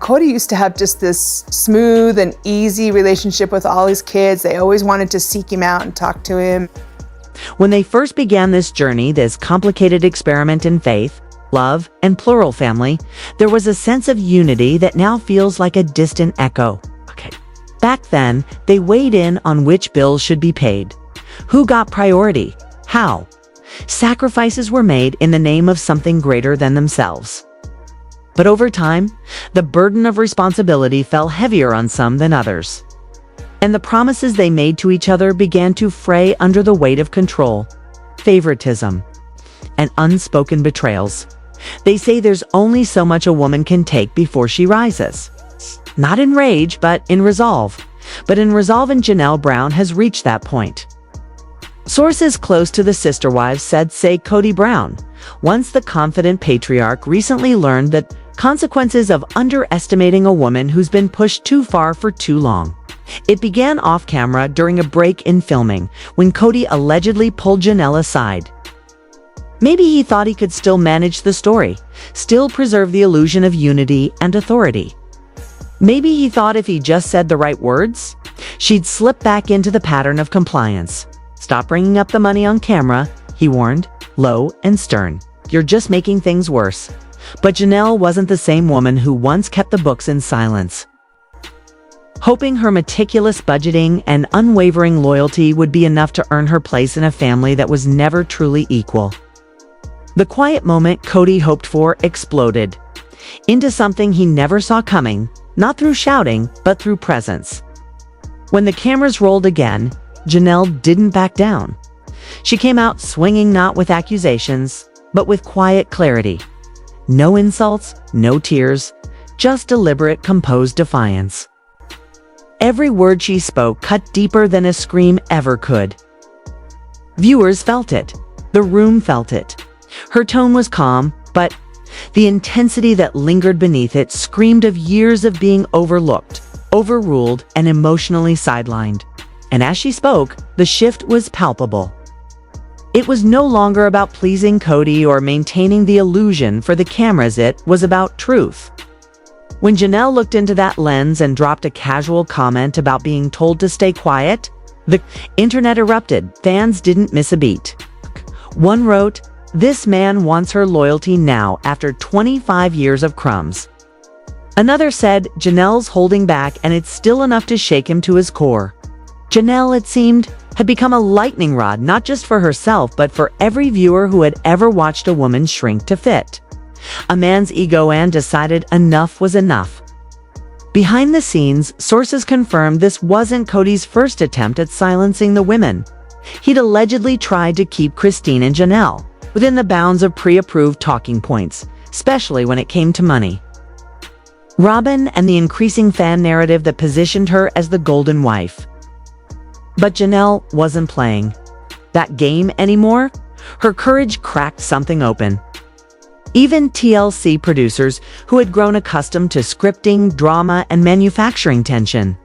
Kody used to have just this smooth and easy relationship with all his kids. They always wanted to seek him out and talk to him. When they first began this journey, this complicated experiment in faith, love, and plural family, there was a sense of unity that now feels like a distant echo. Back then, they weighed in on which bills should be paid. Who got priority? How? Sacrifices were made in the name of something greater than themselves. But over time, the burden of responsibility fell heavier on some than others. And the promises they made to each other began to fray under the weight of control, favoritism, and unspoken betrayals. They say there's only so much a woman can take before she rises. Not in rage, but in resolve. And Janelle Brown has reached that point. Sources close to the sister wives say Kody Brown, once the confident patriarch, recently learned the consequences of underestimating a woman who's been pushed too far for too long. It began off camera during a break in filming, when Kody allegedly pulled Janelle aside. Maybe he thought he could still manage the story, still preserve the illusion of unity and authority. Maybe he thought if he just said the right words, she'd slip back into the pattern of compliance. "Stop bringing up the money on camera," he warned, low and stern. "You're just making things worse." But Janelle wasn't the same woman who once kept the books in silence. Hoping her meticulous budgeting and unwavering loyalty would be enough to earn her place in a family that was never truly equal. The quiet moment Kody hoped for exploded into something he never saw coming, not through shouting, but through presence. When the cameras rolled again, Janelle didn't back down. She came out swinging, not with accusations, but with quiet clarity. No insults, no tears, just deliberate, composed defiance. Every word she spoke cut deeper than a scream ever could. Viewers felt it. The room felt it. Her tone was calm, but the intensity that lingered beneath it screamed of years of being overlooked, overruled, and emotionally sidelined. And as she spoke, the shift was palpable. It was no longer about pleasing Kody or maintaining the illusion for the cameras. It was about truth. When Janelle looked into that lens and dropped a casual comment about being told to stay quiet, the internet erupted. Fans didn't miss a beat. One wrote, "This man wants her loyalty now after 25 years of crumbs." Another said, "Janelle's holding back and it's still enough to shake him to his core." Janelle, it seemed, had become a lightning rod not just for herself but for every viewer who had ever watched a woman shrink to fit a man's ego and decided enough was enough. Behind the scenes, sources confirmed this wasn't Kody's first attempt at silencing the women. He'd allegedly tried to keep Christine and Janelle within the bounds of pre-approved talking points, especially when it came to money. Robin and the increasing fan narrative that positioned her as the golden wife. But Janelle wasn't playing that game anymore. Her courage cracked something open. Even TLC producers, who had grown accustomed to scripting, drama, and manufacturing tension,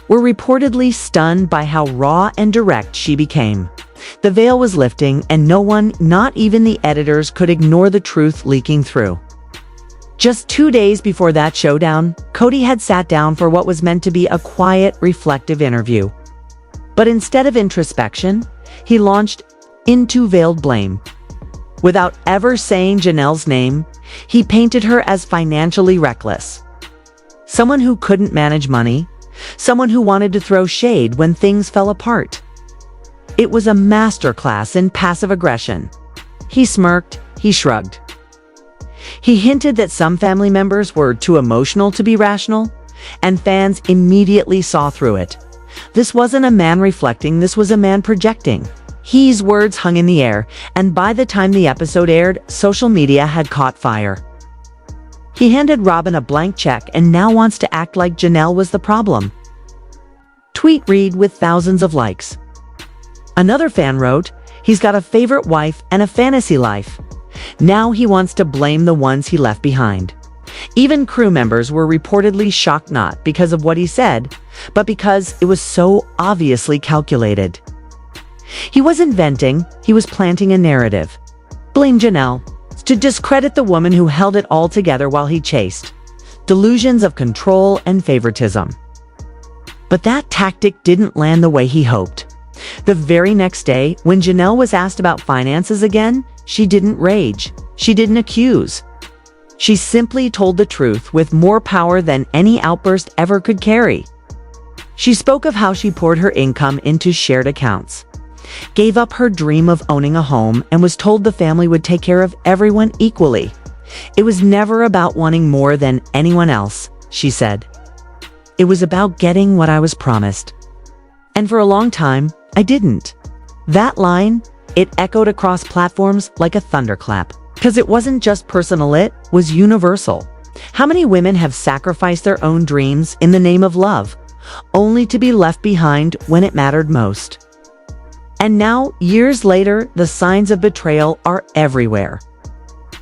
were reportedly stunned by how raw and direct she became. The veil was lifting, and no one, not even the editors, could ignore the truth leaking through. Just 2 days before that showdown, Kody had sat down for what was meant to be a quiet, reflective interview. But instead of introspection, he launched into veiled blame. Without ever saying Janelle's name, he painted her as financially reckless. Someone who couldn't manage money, someone who wanted to throw shade when things fell apart. It was a masterclass in passive aggression. He smirked, he shrugged. He hinted that some family members were too emotional to be rational, and fans immediately saw through it. This wasn't a man reflecting, this was a man projecting. His words hung in the air, and by the time the episode aired, social media had caught fire. He handed Robin a blank check and now wants to act like Janelle was the problem. Tweet read with thousands of likes. Another fan wrote, "He's got a favorite wife and a fantasy life. Now he wants to blame the ones he left behind." Even crew members were reportedly shocked, not because of what he said, but because it was so obviously calculated. He wasn't venting, he was planting a narrative. Blame Janelle, to discredit the woman who held it all together while he chased delusions of control and favoritism. But that tactic didn't land the way he hoped. The very next day, when Janelle was asked about finances again, she didn't rage. She didn't accuse. She simply told the truth with more power than any outburst ever could carry. She spoke of how she poured her income into shared accounts, gave up her dream of owning a home, and was told the family would take care of everyone equally. It was never about wanting more than anyone else, she said. It was about getting what I was promised. And for a long time, I didn't. That line, it echoed across platforms like a thunderclap. Because it wasn't just personal, it was universal. How many women have sacrificed their own dreams in the name of love, only to be left behind when it mattered most? And now, years later, the signs of betrayal are everywhere.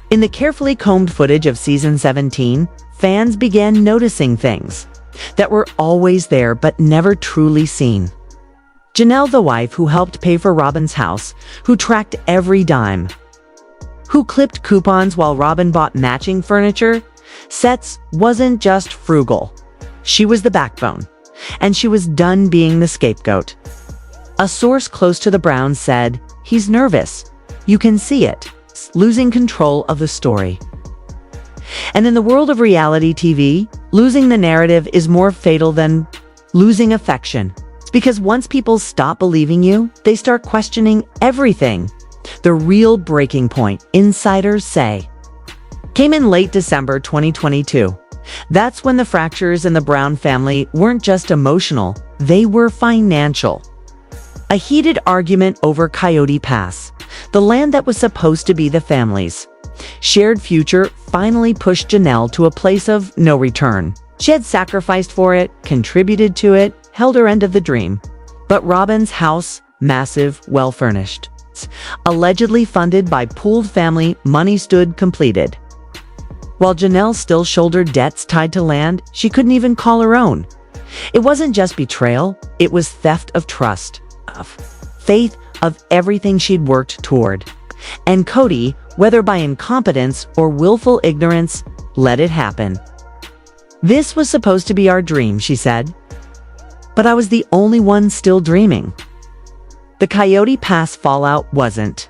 In the carefully combed footage of season 17, fans began noticing things that were always there but never truly seen. Janelle, the wife who helped pay for Robin's house, who tracked every dime, who clipped coupons while Robin bought matching furniture, sets, wasn't just frugal. She was the backbone, and she was done being the scapegoat. A source close to the Browns said, "He's nervous. You can see it. Losing control of the story." And in the world of reality TV, losing the narrative is more fatal than losing affection. It's because once people stop believing you, they start questioning everything. The real breaking point, insiders say, came in late December 2022. That's when the fractures in the Brown family weren't just emotional, they were financial. A heated argument over Coyote Pass, the land that was supposed to be the family's shared future, finally pushed Janelle to a place of no return. She had sacrificed for it, contributed to it, held her end of the dream. But Robin's house, massive, well-furnished, allegedly funded by pooled family money, stood completed. While Janelle still shouldered debts tied to land she couldn't even call her own. It wasn't just betrayal, it was theft of trust, of faith, of everything she'd worked toward. And Kody, whether by incompetence or willful ignorance, let it happen. "This was supposed to be our dream," she said. "But I was the only one still dreaming." The Coyote Pass fallout wasn't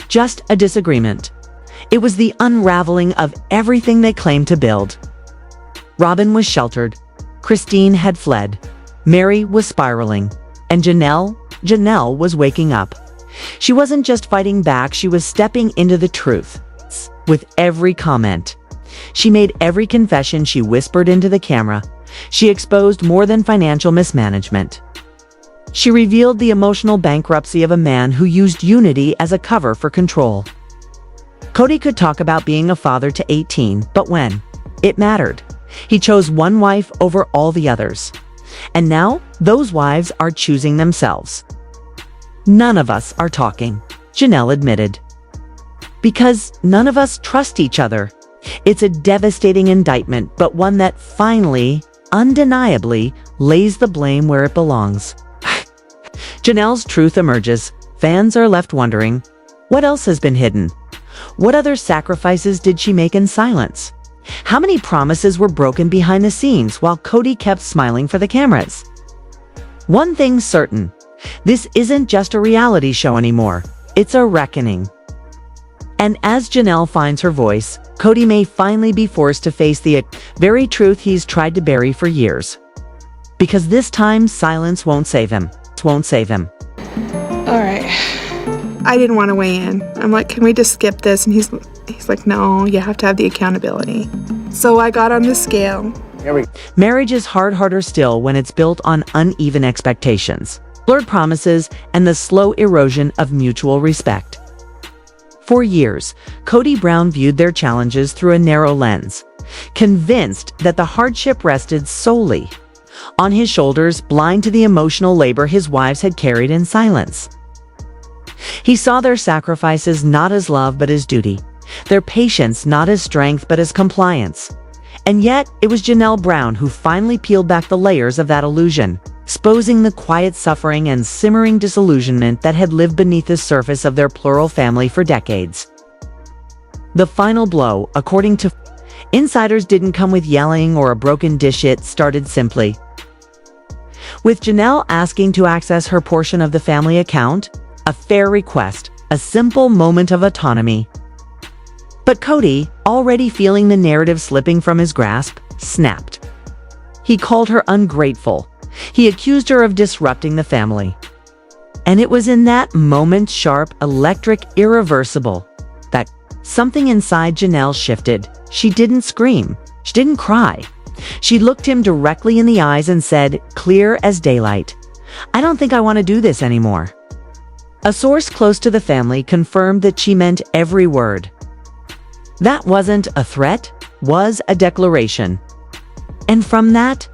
just a disagreement. It was the unraveling of everything they claimed to build. Robin was sheltered. Christine had fled. Mary was spiraling. And Janelle was waking up. She wasn't just fighting back, she was stepping into the truth. With every comment she made, every confession she whispered into the camera, she exposed more than financial mismanagement. She revealed the emotional bankruptcy of a man who used unity as a cover for control. Kody could talk about being a father to 18, but when it mattered, he chose one wife over all the others. And now, those wives are choosing themselves. "None of us are talking," Janelle admitted. "Because none of us trust each other." It's a devastating indictment, but one that finally, undeniably, lays the blame where it belongs. Janelle's truth emerges. Fans are left wondering, what else has been hidden? What other sacrifices did she make in silence? How many promises were broken behind the scenes while Kody kept smiling for the cameras? One thing's certain, this isn't just a reality show anymore. It's a reckoning. And as Janelle finds her voice, Kody may finally be forced to face the very truth he's tried to bury for years. Because this time, silence won't save him. Won't save him. All right. I didn't want to weigh in. I'm like, can we just skip this? And he's like, no, you have to have the accountability. So I got on the scale. Marriage is harder still when it's built on uneven expectations, blurred promises, and the slow erosion of mutual respect. For years, Kody Brown viewed their challenges through a narrow lens, convinced that the hardship rested solely on his shoulders, blind to the emotional labor his wives had carried in silence. He saw their sacrifices not as love but as duty, their patience not as strength but as compliance. And yet, it was Janelle Brown who finally peeled back the layers of that illusion, exposing the quiet suffering and simmering disillusionment that had lived beneath the surface of their plural family for decades. The final blow, according to Insiders didn't come with yelling or a broken dish. It started simply with Janelle asking to access her portion of the family account, a fair request, a simple moment of autonomy. But Kody, already feeling the narrative slipping from his grasp, snapped. He called her ungrateful. He accused her of disrupting the family. And it was in that moment, sharp, electric, irreversible, that something inside Janelle shifted. She didn't scream. She didn't cry. She looked him directly in the eyes and said, clear as daylight, "I don't think I want to do this anymore." A source close to the family confirmed that she meant every word. That wasn't a threat, was a declaration. And from that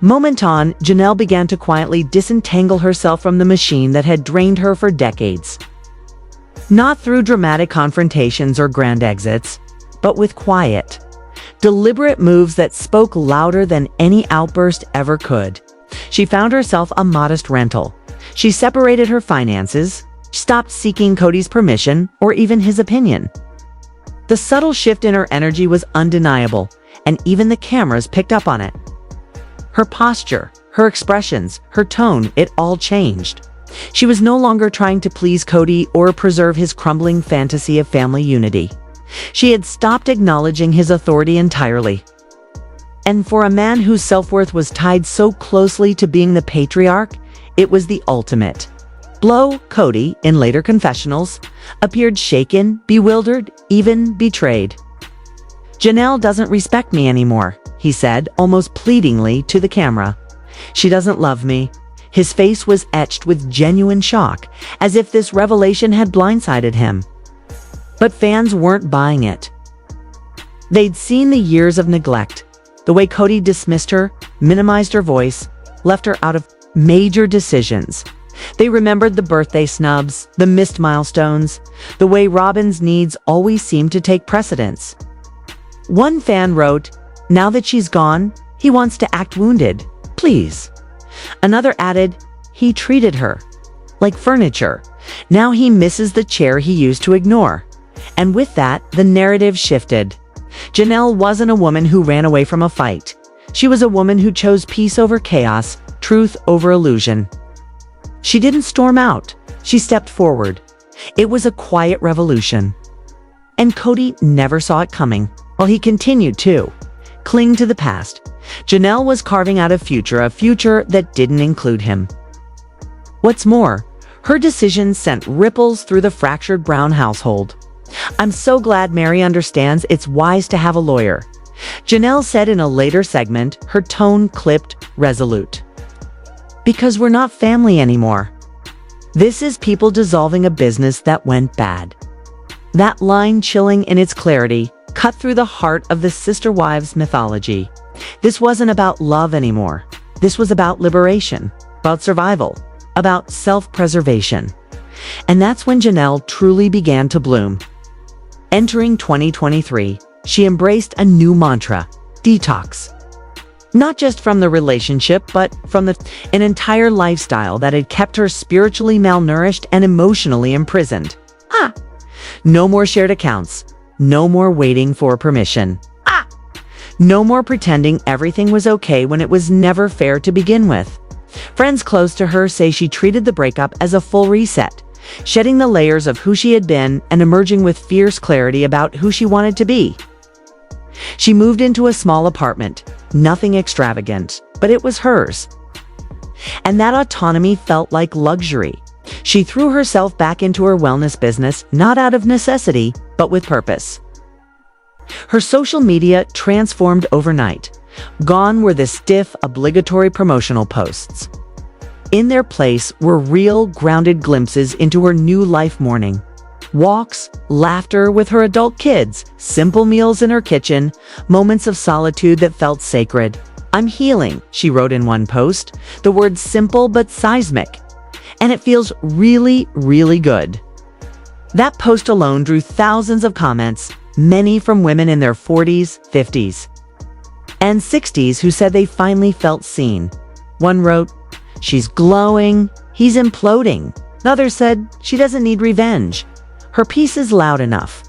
moment on, Janelle began to quietly disentangle herself from the machine that had drained her for decades. Not through dramatic confrontations or grand exits, but with quiet, deliberate moves that spoke louder than any outburst ever could. She found herself a modest rental. She separated her finances, stopped seeking Kody's permission or even his opinion. The subtle shift in her energy was undeniable, and even the cameras picked up on it. Her posture, her expressions, her tone, it all changed. She was no longer trying to please Kody or preserve his crumbling fantasy of family unity. She had stopped acknowledging his authority entirely. And for a man whose self-worth was tied so closely to being the patriarch, it was the ultimate blow. Kody, in later confessionals, appeared shaken, bewildered, even betrayed. "Janelle doesn't respect me anymore," he said, almost pleadingly to the camera. "She doesn't love me." His face was etched with genuine shock, as if this revelation had blindsided him. But fans weren't buying it. They'd seen the years of neglect, the way Kody dismissed her, minimized her voice, left her out of major decisions. They remembered the birthday snubs, the missed milestones, the way Robin's needs always seemed to take precedence. One fan wrote, "Now that she's gone, he wants to act wounded. Please." Another added, "He treated her like furniture. Now he misses the chair he used to ignore." And with that, the narrative shifted. Janelle wasn't a woman who ran away from a fight. She was a woman who chose peace over chaos, truth over illusion. She didn't storm out. She stepped forward. It was a quiet revolution. And Kody never saw it coming. While he continued to cling to the past, Janelle was carving out a future that didn't include him. What's more, her decision sent ripples through the fractured Brown household. "I'm so glad Mary understands it's wise to have a lawyer," Janelle said in a later segment, her tone clipped, resolute. "Because we're not family anymore. This is people dissolving a business that went bad." That line, chilling in its clarity, cut through the heart of the sister wives mythology. This wasn't about love anymore. This was about liberation, about survival, about self-preservation. And that's when Janelle truly began to bloom. Entering 2023, she embraced a new mantra: detox. Not just from the relationship, but from an entire lifestyle that had kept her spiritually malnourished and emotionally imprisoned. No more shared accounts. No more waiting for permission. No more pretending everything was okay when it was never fair to begin with. Friends close to her say she treated the breakup as a full reset, shedding the layers of who she had been and emerging with fierce clarity about who she wanted to be. She moved into a small apartment, nothing extravagant, but it was hers. And that autonomy felt like luxury. She threw herself back into her wellness business, not out of necessity, but with purpose. Her social media transformed overnight. Gone were the stiff, obligatory promotional posts. In their place were real, grounded glimpses into her new life morning. Walks, laughter with her adult kids, simple meals in her kitchen, moments of solitude that felt sacred. "I'm healing," she wrote in one post, the words simple but seismic. And it feels really, really good. That post alone drew thousands of comments, many from women in their 40s, 50s, and 60s who said they finally felt seen. One wrote, "She's glowing, he's imploding." Another said, "She doesn't need revenge. Her peace is loud enough."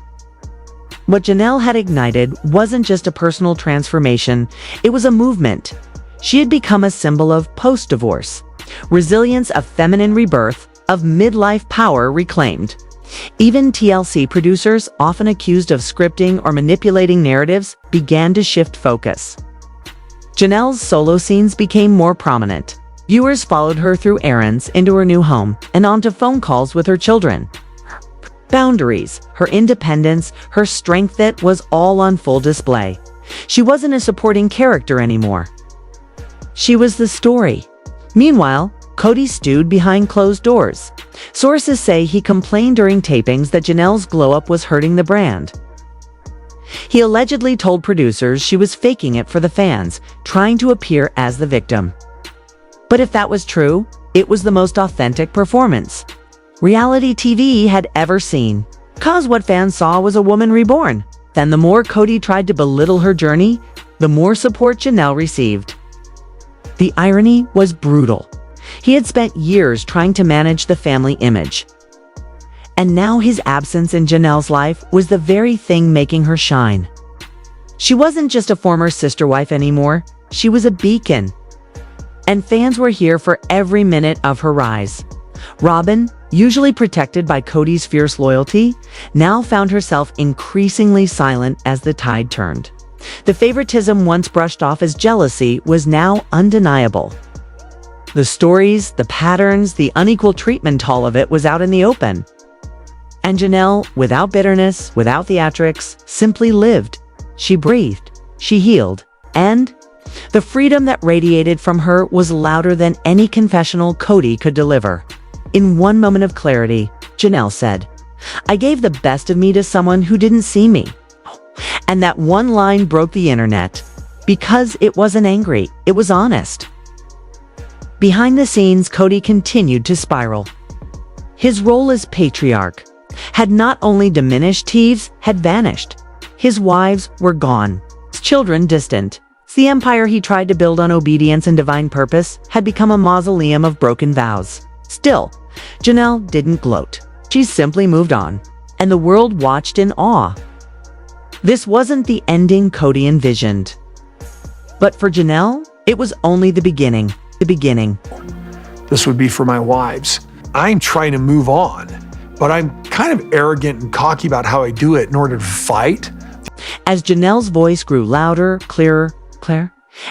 What Janelle had ignited wasn't just a personal transformation, it was a movement. She had become a symbol of post-divorce, resilience of feminine rebirth, of midlife power reclaimed. Even TLC producers, often accused of scripting or manipulating narratives, began to shift focus. Janelle's solo scenes became more prominent. Viewers followed her through errands, into her new home, and onto phone calls with her children. Her boundaries, her independence, her strength, that was all on full display. She wasn't a supporting character anymore. She was the story. Meanwhile, Kody stewed behind closed doors. Sources say he complained during tapings that Janelle's glow-up was hurting the brand. He allegedly told producers she was faking it for the fans, trying to appear as the victim. But if that was true, it was the most authentic performance reality TV had ever seen. 'Cause what fans saw was a woman reborn. Then the more Kody tried to belittle her journey, the more support Janelle received. The irony was brutal. He had spent years trying to manage the family image. And now his absence in Janelle's life was the very thing making her shine. She wasn't just a former sister wife anymore, she was a beacon. And fans were here for every minute of her rise. Robin, usually protected by Kody's fierce loyalty, now found herself increasingly silent as the tide turned. The favoritism once brushed off as jealousy was now undeniable. The stories, the patterns, the unequal treatment, all of it was out in the open. And Janelle, without bitterness, without theatrics, simply lived. She breathed, she healed, and the freedom that radiated from her was louder than any confessional Kody could deliver. In one moment of clarity, Janelle said, "I gave the best of me to someone who didn't see me." And that one line broke the internet, because it wasn't angry, it was honest. Behind the scenes, Kody continued to spiral. His role as patriarch had not only diminished, Teves had vanished. His wives were gone, his children distant. The empire he tried to build on obedience and divine purpose had become a mausoleum of broken vows. Still, Janelle didn't gloat. She simply moved on, and the world watched in awe. This wasn't the ending Kody envisioned. But for Janelle, it was only the beginning. The beginning. This would be for my wives. I'm trying to move on, but I'm kind of arrogant and cocky about how I do it in order to fight. As Janelle's voice grew louder, clearer,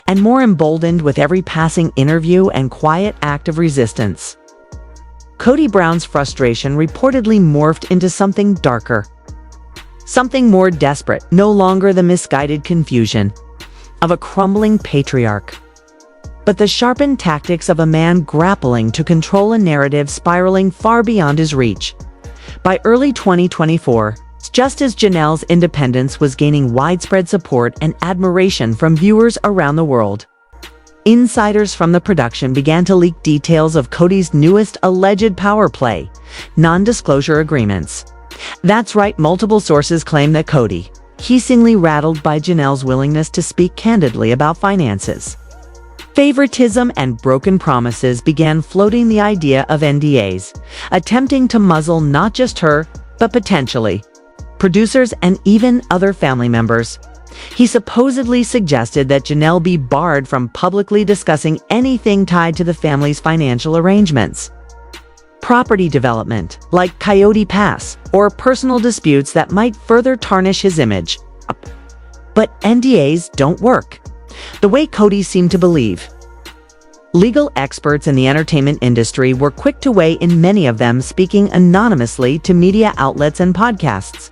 and more emboldened with every passing interview and quiet act of resistance, Kody Brown's frustration reportedly morphed into something darker. Something more desperate, no longer the misguided confusion of a crumbling patriarch, but the sharpened tactics of a man grappling to control a narrative spiraling far beyond his reach. By early 2024, just as Janelle's independence was gaining widespread support and admiration from viewers around the world, insiders from the production began to leak details of Kody's newest alleged power play, non-disclosure agreements. That's right, multiple sources claim that Kody, increasingly rattled by Janelle's willingness to speak candidly about finances, favoritism, and broken promises, began floating the idea of NDAs, attempting to muzzle not just her, but potentially producers and even other family members. He supposedly suggested that Janelle be barred from publicly discussing anything tied to the family's financial arrangements, property development, like Coyote Pass, or personal disputes that might further tarnish his image. But NDAs don't work the way Kody seemed to believe. Legal experts in the entertainment industry were quick to weigh in, many of them speaking anonymously to media outlets and podcasts.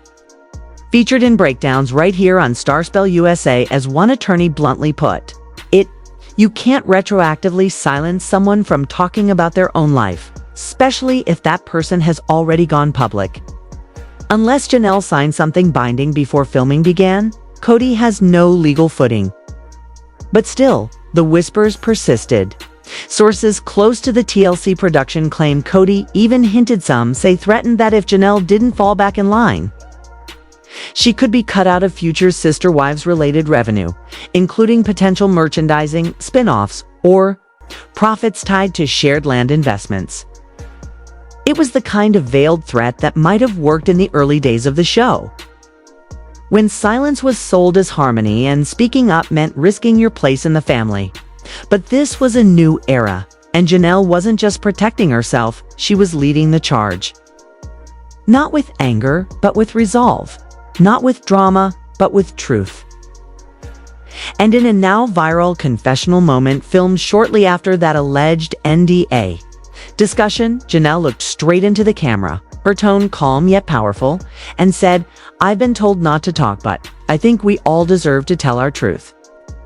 Featured in breakdowns right here on StarSpill USA, as one attorney bluntly put it, "You can't retroactively silence someone from talking about their own life, especially if that person has already gone public." Unless Janelle signed something binding before filming began, Kody has no legal footing. But still, the whispers persisted. Sources close to the TLC production claim Kody even hinted, some say threatened, that if Janelle didn't fall back in line, she could be cut out of future Sister Wives-related revenue, including potential merchandising, spin-offs, or profits tied to shared land investments. It was the kind of veiled threat that might have worked in the early days of the show. when silence was sold as harmony and speaking up meant risking your place in the family. But this was a new era, and Janelle wasn't just protecting herself, she was leading the charge. Not with anger, but with resolve. Not with drama, but with truth. And in a now viral confessional moment filmed shortly after that alleged NDA discussion, Janelle looked straight into the camera, her tone calm yet powerful, and said, "I've been told not to talk, but I think we all deserve to tell our truth."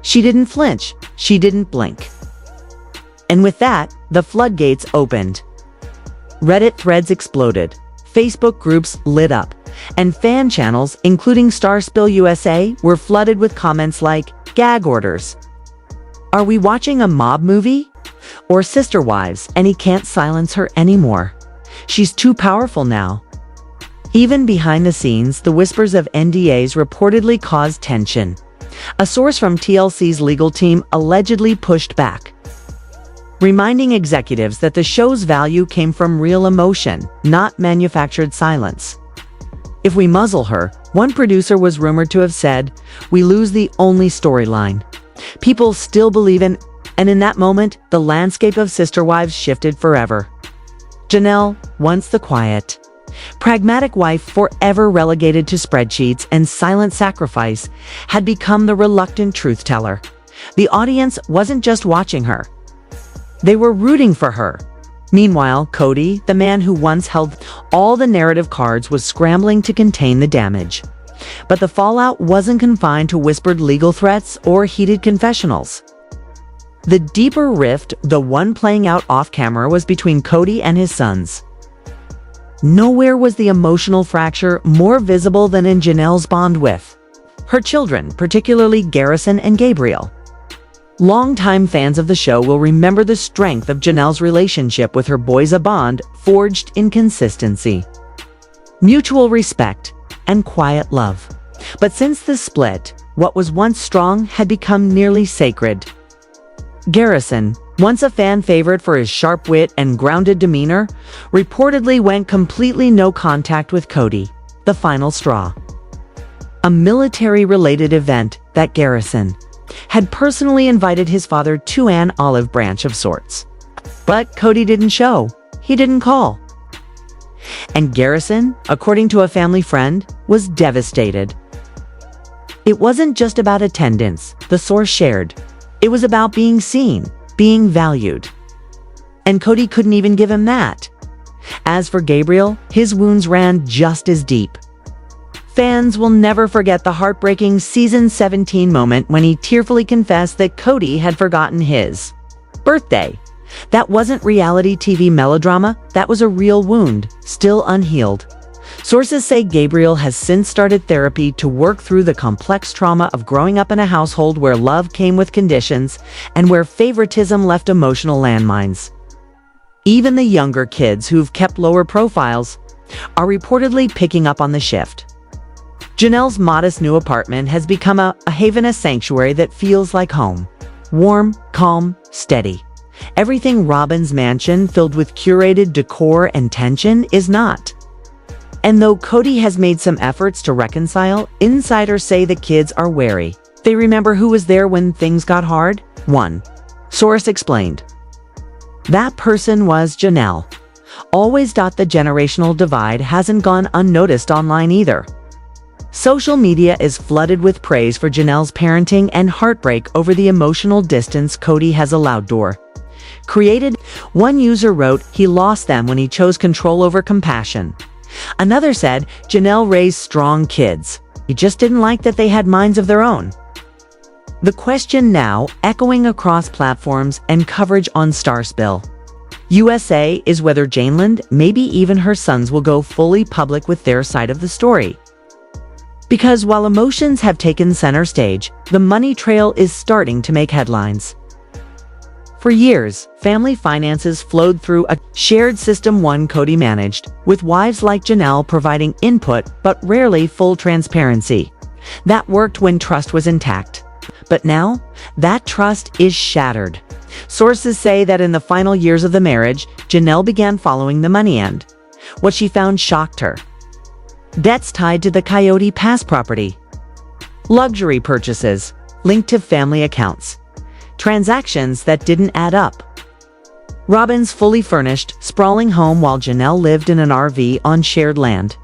She didn't flinch. She didn't blink. And with that, the floodgates opened. Reddit threads exploded. Facebook groups lit up. And fan channels, including StarSpill USA, were flooded with comments like, "Gag orders. Are we watching a mob movie?" Or "Sister wives, and he can't silence her anymore. She's too powerful now." Even behind the scenes, the whispers of NDAs reportedly caused tension. A source from TLC's legal team allegedly pushed back, reminding executives that the show's value came from real emotion, not manufactured silence. "If we muzzle her," one producer was rumored to have said, "we lose the only storyline." People still believe in, and in that moment, the landscape of sister wives shifted forever. Janelle, once the quiet, pragmatic wife forever relegated to spreadsheets and silent sacrifice, had become the reluctant truth teller. The audience wasn't just watching her. They were rooting for her. Meanwhile, Kody, the man who once held all the narrative cards, was scrambling to contain the damage. But the fallout wasn't confined to whispered legal threats or heated confessionals. The deeper rift, the one playing out off-camera, was between Kody and his sons. Nowhere was the emotional fracture more visible than in Janelle's bond with her children, particularly Garrison and Gabriel. Longtime fans of the show will remember the strength of Janelle's relationship with her boys, a bond forged in consistency, mutual respect, and quiet love. But since the split, what was once strong had become nearly sacred. Garrison, once a fan favorite for his sharp wit and grounded demeanor, reportedly went completely no contact with Kody, the final straw. A military-related event that Garrison had personally invited his father to, an olive branch of sorts. But Kody didn't show. He didn't call. And Garrison, according to a family friend, was devastated. It wasn't just about attendance, the source shared. It was about being seen, being valued. And Kody couldn't even give him that. As for Gabriel, his wounds ran just as deep. Fans will never forget the heartbreaking season 17 moment when he tearfully confessed that Kody had forgotten his birthday. That wasn't reality TV melodrama, that was a real wound, still unhealed. Sources say Gabriel has since started therapy to work through the complex trauma of growing up in a household where love came with conditions and where favoritism left emotional landmines. Even the younger kids, who've kept lower profiles, are reportedly picking up on the shift. Janelle's modest new apartment has become a haven, a sanctuary that feels like home. Warm, calm, steady. Everything Robin's mansion, filled with curated decor and tension, is not. And though Kody has made some efforts to reconcile, insiders say the kids are wary. They remember who was there when things got hard. One source explained, "That person was Janelle." Always. The generational divide hasn't gone unnoticed online either. Social media is flooded with praise for Janelle's parenting and heartbreak over the emotional distance Kody has allowed created. One user wrote he lost them when he chose control over compassion. Another said Janelle raised strong kids. He just didn't like that they had minds of their own. The question now, echoing across platforms and coverage on StarSpill USA, is whether Janelle, maybe even her sons, will go fully public with their side of the story. Because while emotions have taken center stage, the money trail is starting to make headlines. For years, family finances flowed through a shared system one Kody managed, with wives like Janelle providing input but rarely full transparency. That worked when trust was intact. But now, that trust is shattered. Sources say that in the final years of the marriage, Janelle began following the money end. What she found shocked her. Debts tied to the Coyote Pass property, luxury purchases linked to family accounts, transactions that didn't add up. Robin's fully furnished, sprawling home while Janelle lived in an RV on shared land.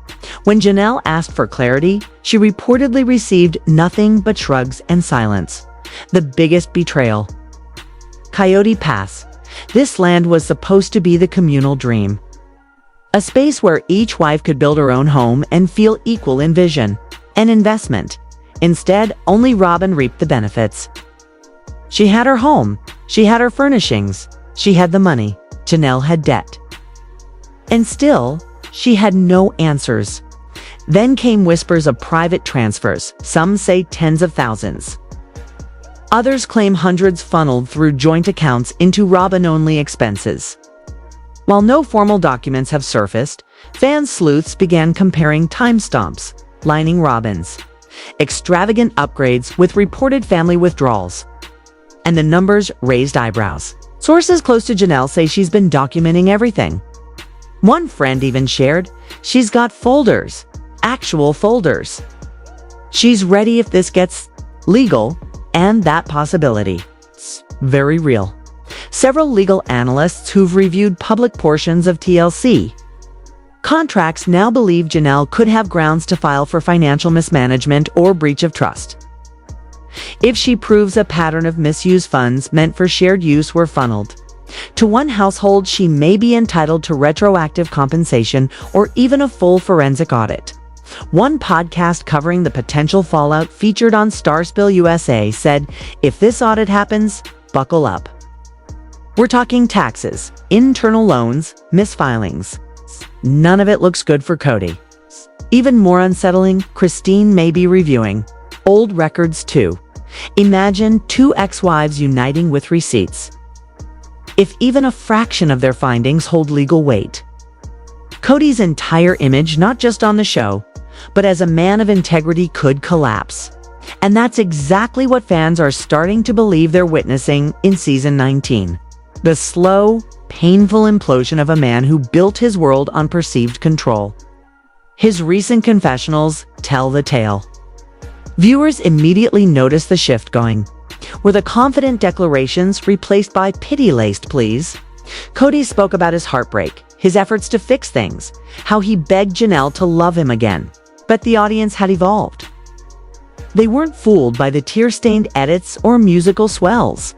When Janelle asked for clarity, she reportedly received nothing but shrugs and silence. The biggest betrayal. Coyote Pass. This land was supposed to be the communal dream. A space where each wife could build her own home and feel equal in vision and investment. Instead, only Robin reaped the benefits. She had her home. She had her furnishings. She had the money. Janelle had debt. And still, she had no answers. Then came whispers of private transfers. Some say tens of thousands. Others claim hundreds funneled through joint accounts into Robin-only expenses. While no formal documents have surfaced, fan sleuths began comparing timestamps, lining Robin's extravagant upgrades with reported family withdrawals. And the numbers raised eyebrows. Sources close to Janelle say she's been documenting everything. One friend even shared, she's got folders, actual folders. She's ready if this gets legal, and that possibility. It's very real. Several legal analysts who've reviewed public portions of TLC contracts now believe Janelle could have grounds to file for financial mismanagement or breach of trust. If she proves a pattern of misused funds meant for shared use were funneled to one household, she may be entitled to retroactive compensation or even a full forensic audit. One podcast covering the potential fallout featured on StarSpill USA said, if this audit happens, buckle up. We're talking taxes, internal loans, misfilings. None of it looks good for Kody. Even more unsettling, Christine may be reviewing old records too. Imagine two ex-wives uniting with receipts. If even a fraction of their findings hold legal weight, Kody's entire image, not just on the show, but as a man of integrity, could collapse. And that's exactly what fans are starting to believe they're witnessing in season 19. The slow, painful implosion of a man who built his world on perceived control. His recent confessionals tell the tale. Viewers immediately notice the shift going. Were the confident declarations replaced by pity-laced pleas? Kody spoke about his heartbreak, his efforts to fix things, how he begged Janelle to love him again. But the audience had evolved. They weren't fooled by the tear-stained edits or musical swells.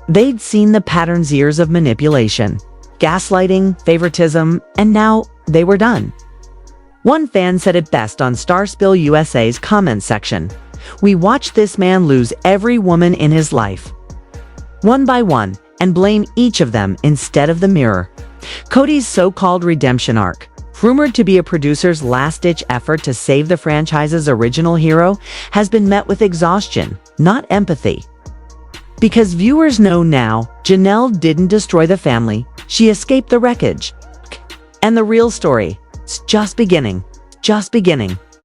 They'd seen the pattern's years of manipulation, gaslighting, favoritism, and now they were done. One fan said it best on StarSpill USA's comments section. We watched this man lose every woman in his life, one by one, and blame each of them instead of the mirror. Kody's so-called redemption arc, rumored to be a producer's last-ditch effort to save the franchise's original hero, has been met with exhaustion, not empathy. Because viewers know now, Janelle didn't destroy the family, she escaped the wreckage. And the real story, it's just beginning. Just beginning.